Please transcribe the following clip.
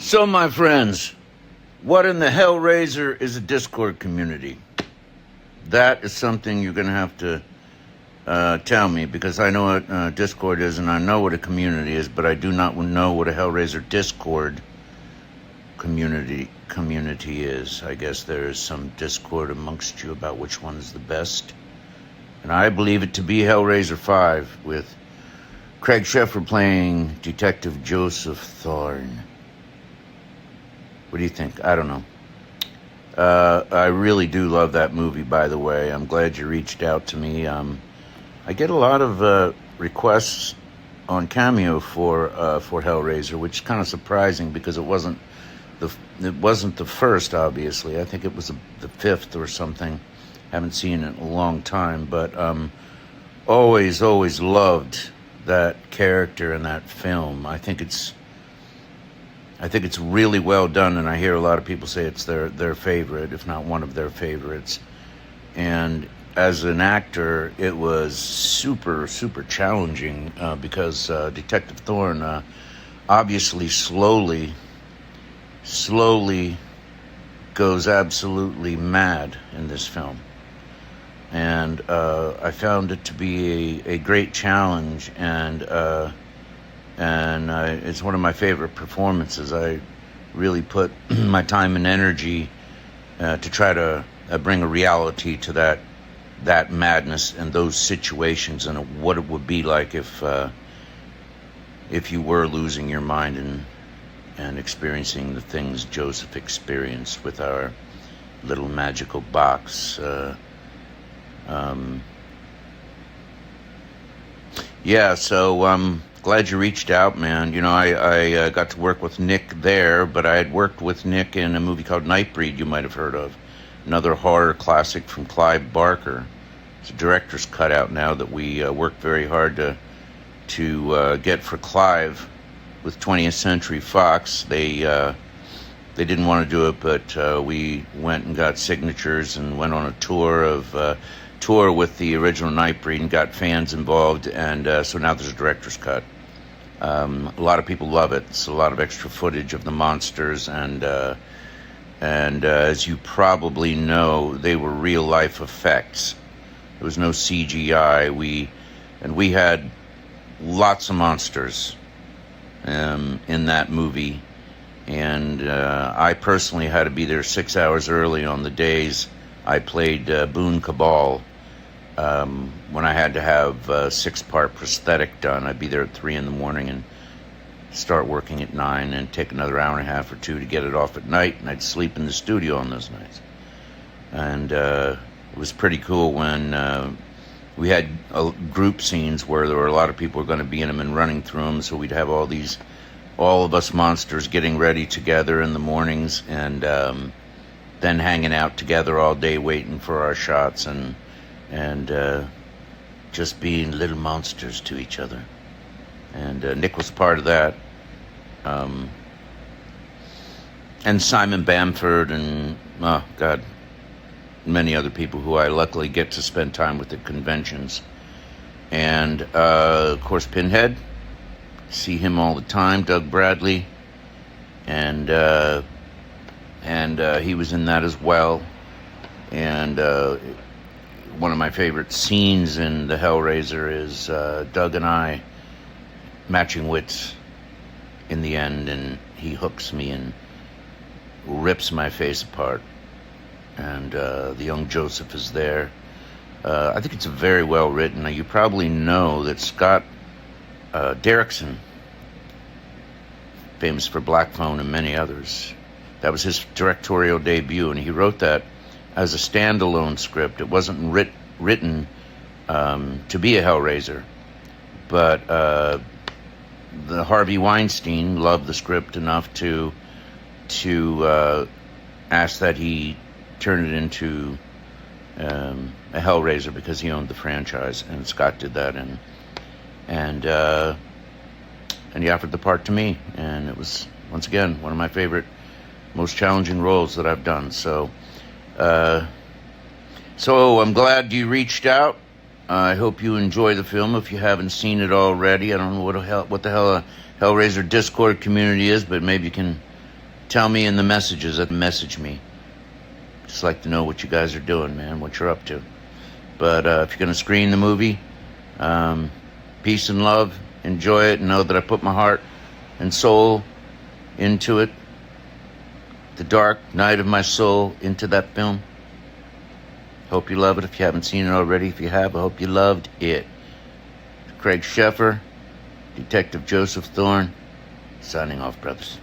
So, my friends, what in the Hellraiser is a Discord community? That is something you're going to have to tell me, because I know what Discord is and I know what a community is, but I do not know what a Hellraiser Discord community is. I guess there is some discord amongst you about which one is the best. And I believe it to be Hellraiser 5 with Craig Sheffer playing Detective Joseph Thorne. What do you think? I don't know. I really do love that movie, by the way. I'm glad you reached out to me. I get a lot of requests on Cameo for Hellraiser, which is kind of surprising because it wasn't the first, obviously. I think it was the fifth or something. Haven't seen it in a long time, but always loved that character in that film. I think it's really well done, and I hear a lot of people say it's their favorite, if not one of their favorites. And as an actor, it was super challenging because Detective Thorne obviously slowly goes absolutely mad in this film. And I found it to be a great challenge, and it's one of my favorite performances. I really put my time and energy to try to bring a reality to that madness and those situations, and what it would be like if you were losing your mind and experiencing the things Joseph experienced with our little magical box. So glad you reached out, man. You know, I got to work with Nick there, but I had worked with Nick in a movie called Nightbreed, you might have heard of. Another horror classic from Clive Barker. It's a director's cut out now that we worked very hard to get for Clive with 20th Century Fox. They didn't want to do it, but we went and got signatures and went on a tour with the original Nightbreed and got fans involved, and so now there's a director's cut. A lot of people love it. It's a lot of extra footage of the monsters, and as you probably know, they were real life effects. There was no CGI. We had lots of monsters in that movie, and I personally had to be there 6 hours early on the days I played Boone Cabal. When I had to have a 6-part prosthetic done, I'd be there at 3 a.m. and start working at 9 and take another hour and a half or two to get it off at night, and I'd sleep in the studio on those nights. And it was pretty cool when we had group scenes where there were a lot of people were going to be in them and running through them, so we'd have all of us monsters getting ready together in the mornings, and then hanging out together all day waiting for our shots, and just being little monsters to each other. And Nick was part of that. And Simon Bamford and, oh God, many other people who I luckily get to spend time with at conventions. And, of course, Pinhead. See him all the time, Doug Bradley. And he was in that as well. And one of my favorite scenes in the Hellraiser is Doug and I matching wits in the end, and he hooks me and rips my face apart. And the young Joseph is there. I think it's very well written. Now, you probably know that Scott Derrickson, famous for Black Phone and many others, that was his directorial debut, and he wrote that as a standalone script. It wasn't written to be a Hellraiser, but the Harvey Weinstein loved the script enough to ask that he turn it into a Hellraiser because he owned the franchise, and Scott did that, and he offered the part to me, and it was, once again, one of my favorite, most challenging roles that I've done. So I'm glad you reached out. I hope you enjoy the film if you haven't seen it already. I don't know what the hell a Hellraiser Discord community is, but maybe you can tell me in the messages that message me. Just like to know what you guys are doing, man, what you're up to. But if you're going to screen the movie, peace and love. Enjoy it and know that I put my heart and soul into it. The dark night of my soul into that film. Hope you love it if you haven't seen it already. If you have, I hope you loved it. Craig Sheffer, Detective Joseph Thorne, signing off, brothers.